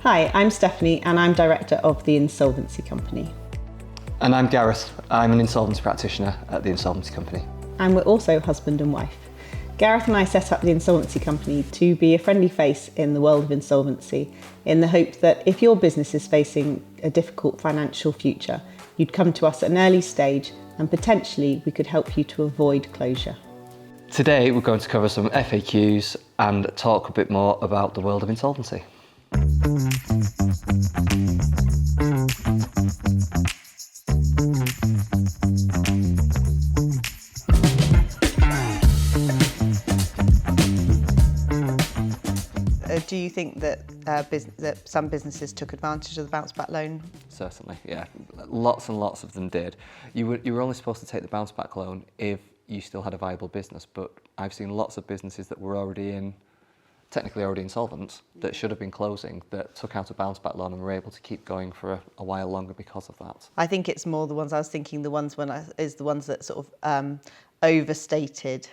Hi, I'm Stephanie and I'm Director of the Insolvency Company. And I'm Gareth. I'm an insolvency practitioner at the Insolvency Company. And we're also husband and wife. Gareth and I set up the Insolvency Company to be a friendly face in the world of insolvency, in the hope that if your business is facing a difficult financial future, you'd come to us at an early stage and potentially we could help you to avoid closure. Today we're going to cover some FAQs and talk a bit more about the world of insolvency. Do you think that that some businesses took advantage of the bounce back loan? Certainly, yeah. Lots and lots of them did. You were only supposed to take the bounce back loan if you still had a viable business, but I've seen lots of businesses that were technically already insolvent, that should have been closing, that took out a bounce back loan and were able to keep going for a while longer because of that. I think it's more the ones I was thinking, the ones that sort of overstated,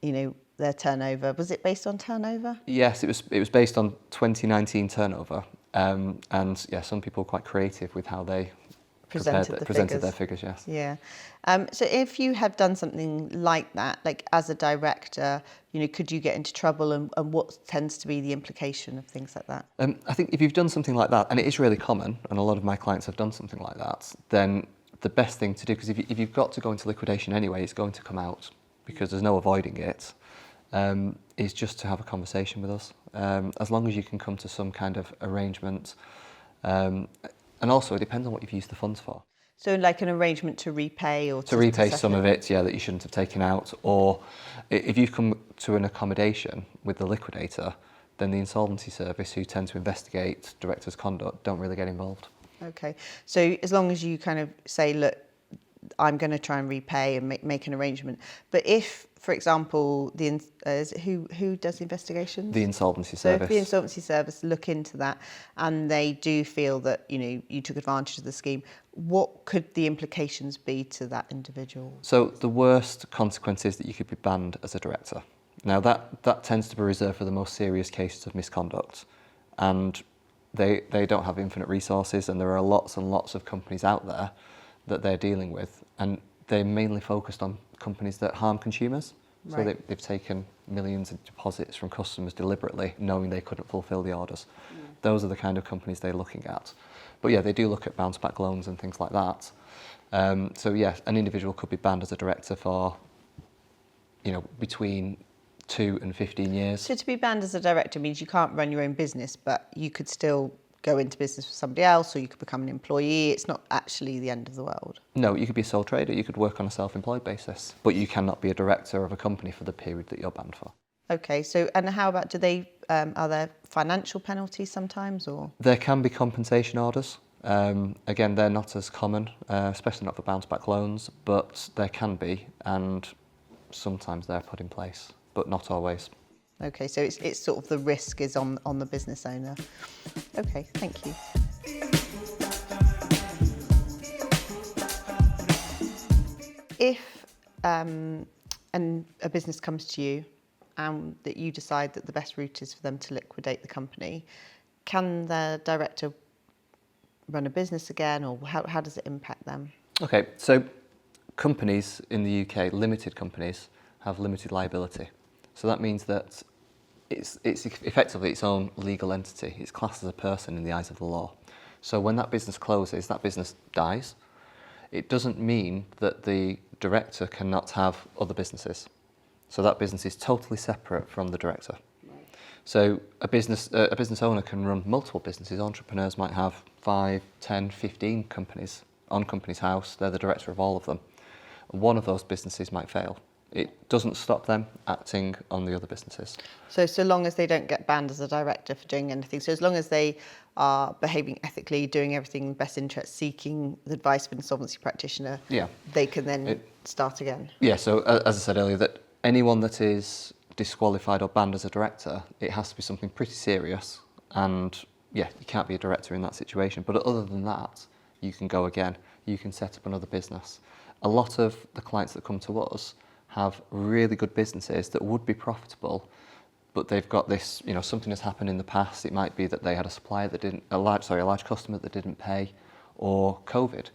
their turnover. Was it based on turnover? Yes, it was based on 2019 turnover, and yeah, some people were quite creative with how they presented their figures. Yes. Yeah. So if you have done something like that, like as a director, could you get into trouble, and what tends to be the implication of things like that? I think if you've done something like that, and it is really common, and a lot of my clients have done something like that, then the best thing to do, because if you've got to go into liquidation anyway, it's going to come out, because there's no avoiding it, is just to have a conversation with us. As long as you can come to some kind of arrangement, and also it depends on what you've used the funds for. So like an arrangement to repay, or to repay some of it, yeah, that you shouldn't have taken out, or if you've come to an accommodation with the liquidator, then the insolvency service, who tend to investigate directors' conduct, don't really get involved. Okay, so as long as you kind of say, look, I'm going to try and repay and make an arrangement. But if, for example, who does the investigations? The insolvency service. So if the insolvency service look into that and they do feel that you took advantage of the scheme, what could the implications be to that individual? So the worst consequence is that you could be banned as a director. Now that tends to be reserved for the most serious cases of misconduct, and they don't have infinite resources, and there are lots and lots of companies out there that they're dealing with, and they're mainly focused on companies that harm consumers. So they've taken millions of deposits from customers deliberately, knowing they couldn't fulfil the orders. Those are the kind of companies they're looking at. But yeah, they do look at bounce back loans and things like that. So yeah, an individual could be banned as a director for, between 2 and 15 years. So to be banned as a director means you can't run your own business, but you could still go into business for somebody else, or you could become an employee. It's not actually the end of the world. No, you could be a sole trader, you could work on a self-employed basis, but you cannot be a director of a company for the period that you're banned for. Okay, so and how about, are there financial penalties sometimes, or? There can be compensation orders. Again, they're not as common, especially not for bounce back loans, but there can be, and sometimes they're put in place, but not always. Okay, so it's sort of the risk is on the business owner. Okay, thank you. If a business comes to you and that you decide that the best route is for them to liquidate the company, can the director run a business again, or how does it impact them? Okay, so companies in the UK, limited companies, have limited liability. So that means that it's effectively its own legal entity. It's classed as a person in the eyes of the law. So when that business closes, that business dies. It doesn't mean that the director cannot have other businesses. So that business is totally separate from the director. Right. So a business owner can run multiple businesses. Entrepreneurs might have 5, 10, 15 companies on company's house. They're the director of all of them. One of those businesses might fail. It doesn't stop them acting on the other businesses. So long as they don't get banned as a director for doing anything, so as long as they are behaving ethically, doing everything in best interest, seeking the advice of an insolvency practitioner, they can then start again. Yeah, so as I said earlier, that anyone that is disqualified or banned as a director, it has to be something pretty serious, and yeah, you can't be a director in that situation. But other than that, you can go again. You can set up another business. A lot of the clients that come to us have really good businesses that would be profitable, but they've got this, something has happened in the past. It might be that they had a supplier a large customer that didn't pay, or COVID,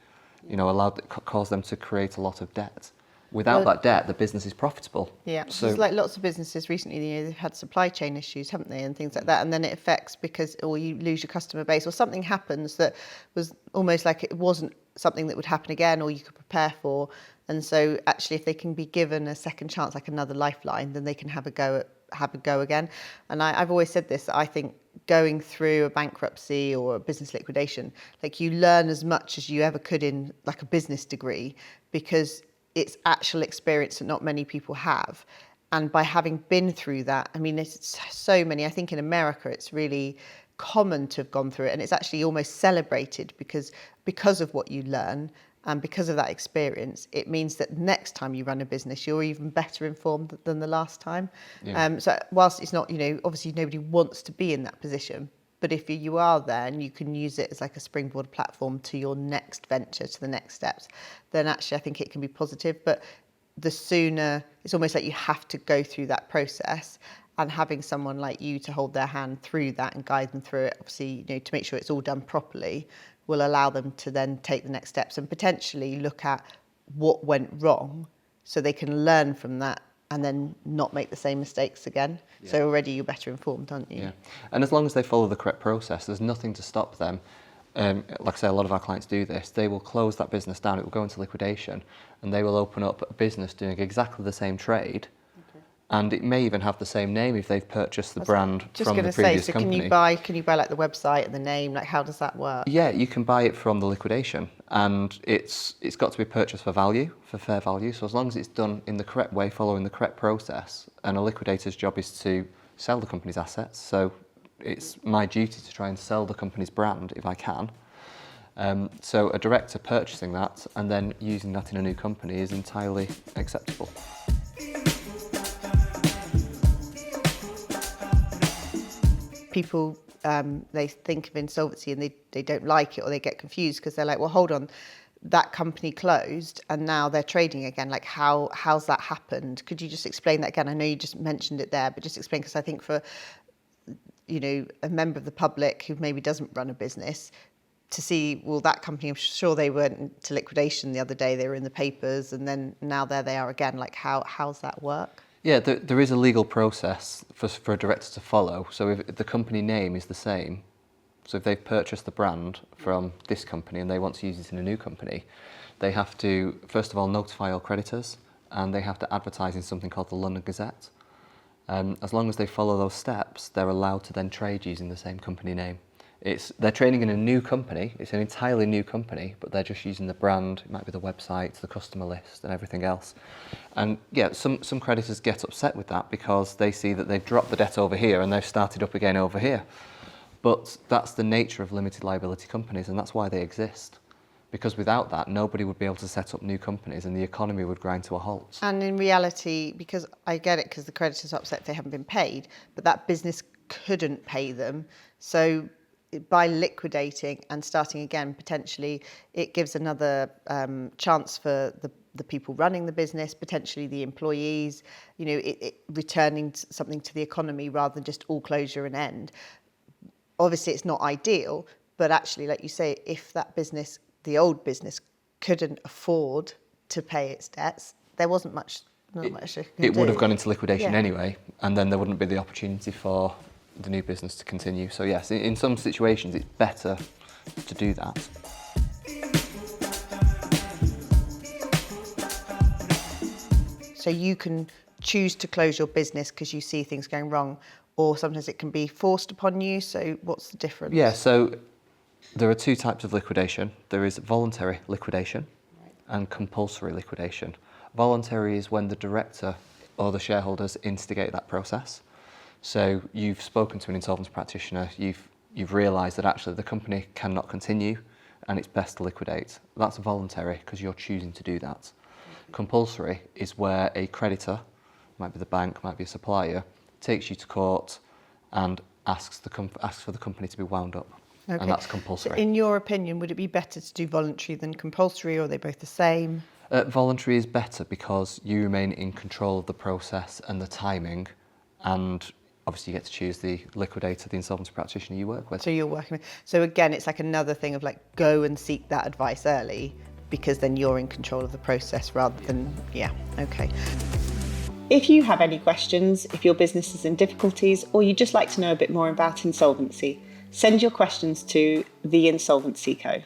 caused them to create a lot of debt. Without that debt, the business is profitable. Yeah, so there's like lots of businesses recently, they've had supply chain issues, haven't they, and things like that, and then it affects or you lose your customer base, or something happens that was almost like it wasn't something that would happen again, or you could prepare for. And so actually, if they can be given a second chance, like another lifeline, then they can have a go again. And I've always said this, I think going through a bankruptcy or a business liquidation, like you learn as much as you ever could in like a business degree, because it's actual experience that not many people have. And by having been through that, I mean, there's so many, I think in America, it's really common to have gone through it, and it's actually almost celebrated because of what you learn. And because of that experience, it means that next time you run a business, you're even better informed than the last time. Yeah. So whilst it's not, obviously nobody wants to be in that position, but if you are there and you can use it as like a springboard platform to your next venture, to the next steps, then actually I think it can be positive. But the sooner, it's almost like you have to go through that process, and having someone like you to hold their hand through that and guide them through it, obviously, to make sure it's all done properly, will allow them to then take the next steps and potentially look at what went wrong so they can learn from that and then not make the same mistakes again. Yeah. So already you're better informed, aren't you? Yeah, and as long as they follow the correct process, there's nothing to stop them. Like I say, a lot of our clients do this. They will close that business down, it will go into liquidation, and they will open up a business doing exactly the same trade. And it may even have the same name if they've purchased the brand from the previous company. Can you buy like the website and the name? Like, how does that work? Yeah, you can buy it from the liquidation, and it's got to be purchased for fair value. So as long as it's done in the correct way, following the correct process, and a liquidator's job is to sell the company's assets. So it's my duty to try and sell the company's brand if I can. So a director purchasing that and then using that in a new company is entirely acceptable. People, they think of insolvency and they don't like it, or they get confused because they're like, well, hold on, that company closed and now they're trading again. Like, how's that happened? Could you just explain that again? I know you just mentioned it there, but just explain, because I think for, a member of the public who maybe doesn't run a business to see, well, that company, I'm sure they went to liquidation the other day, they were in the papers, and then now there they are again. Like, how's that work? Yeah, there is a legal process for a director to follow. So if the company name is the same, so if they've purchased the brand from this company and they want to use it in a new company, they have to, first of all, notify all creditors, and they have to advertise in something called the London Gazette. As long as they follow those steps, they're allowed to then trade using the same company name. They're trading in a new company, it's an entirely new company, but they're just using the brand, it might be the website, the customer list and everything else. And yeah, some creditors get upset with that because they see that they've dropped the debt over here and they've started up again over here. But that's the nature of limited liability companies, and that's why they exist. Because without that, nobody would be able to set up new companies and the economy would grind to a halt. And in reality, because I get it, because the creditors are upset if they haven't been paid, but that business couldn't pay them. So by liquidating and starting again, potentially it gives another chance for the people running the business, potentially the employees, it returning something to the economy rather than just all closure and end. Obviously, it's not ideal, but actually, like you say, if that business, the old business, couldn't afford to pay its debts, there wasn't much. It would have gone into liquidation anyway, and then there wouldn't be the opportunity for the new business to continue. So yes, in some situations it's better to do that. So you can choose to close your business because you see things going wrong, or sometimes it can be forced upon you. So what's the difference? Yeah, so there are two types of liquidation. There is voluntary liquidation and compulsory liquidation. Voluntary is when the director or the shareholders instigate that process. So you've spoken to an insolvency practitioner, you've realised that actually the company cannot continue and it's best to liquidate. That's voluntary because you're choosing to do that. Compulsory is where a creditor, might be the bank, might be a supplier, takes you to court and asks for the company to be wound up. Okay. And that's compulsory. So in your opinion, would it be better to do voluntary than compulsory, or are they both the same? Voluntary is better because you remain in control of the process and the timing, and obviously you get to choose the liquidator, the insolvency practitioner you work with. So you're working with, so again, it's like another thing of like, go and seek that advice early, because then you're in control of the process rather than, okay. If you have any questions, if your business is in difficulties, or you'd just like to know a bit more about insolvency, send your questions to the Insolvency Co.